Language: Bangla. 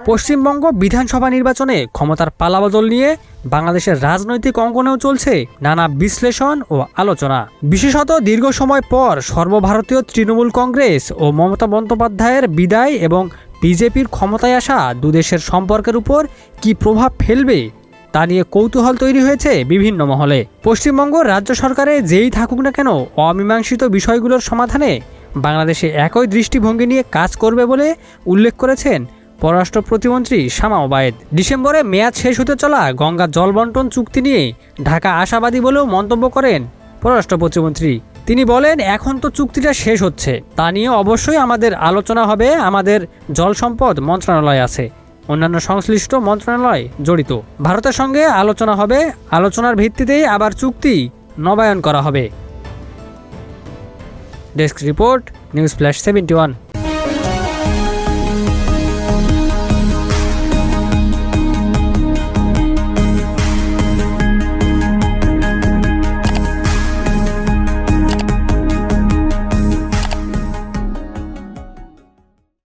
পশ্চিমবঙ্গ বিধানসভা নির্বাচনে ক্ষমতার পালাবদল নিয়ে বাংলাদেশের রাজনৈতিক অঙ্গনেও চলছে নানা বিশ্লেষণ ও আলোচনা। বিশেষত দীর্ঘ সময় পর সর্বভারতীয় তৃণমূল কংগ্রেস ও মমতা বন্দ্যোপাধ্যায়ের বিদায় এবং বিজেপির ক্ষমতায় আসা দুদেশের সম্পর্কের উপর কী প্রভাব ফেলবে তা নিয়ে কৌতূহল তৈরি হয়েছে বিভিন্ন মহলে। পশ্চিমবঙ্গ রাজ্য সরকারে যেই থাকুক না কেন, অমীমাংসিত বিষয়গুলোর সমাধানে বাংলাদেশে একই দৃষ্টিভঙ্গি নিয়ে কাজ করবে বলে উল্লেখ করেছেন পররাষ্ট্র প্রতিমন্ত্রী শামা ওবায়েদ। ডিসেম্বরে মেয়াদ শেষ হতে চলা গঙ্গা জল বন্টন চুক্তি নিয়ে ঢাকা আশাবাদী বলেও মন্তব্য করেন পররাষ্ট্র প্রতিমন্ত্রী। তিনি বলেন, এখন তো চুক্তিটা শেষ হচ্ছে, তা নিয়ে অবশ্যই আমাদের আলোচনা হবে। আমাদের জল সম্পদ মন্ত্রণালয় আছে, অন্যান্য সংশ্লিষ্ট মন্ত্রণালয় জড়িত। ভারতের সঙ্গে আলোচনা হবে, আলোচনার ভিত্তিতেই আবার চুক্তি নবায়ন করা হবে। Desk report, news flash 71।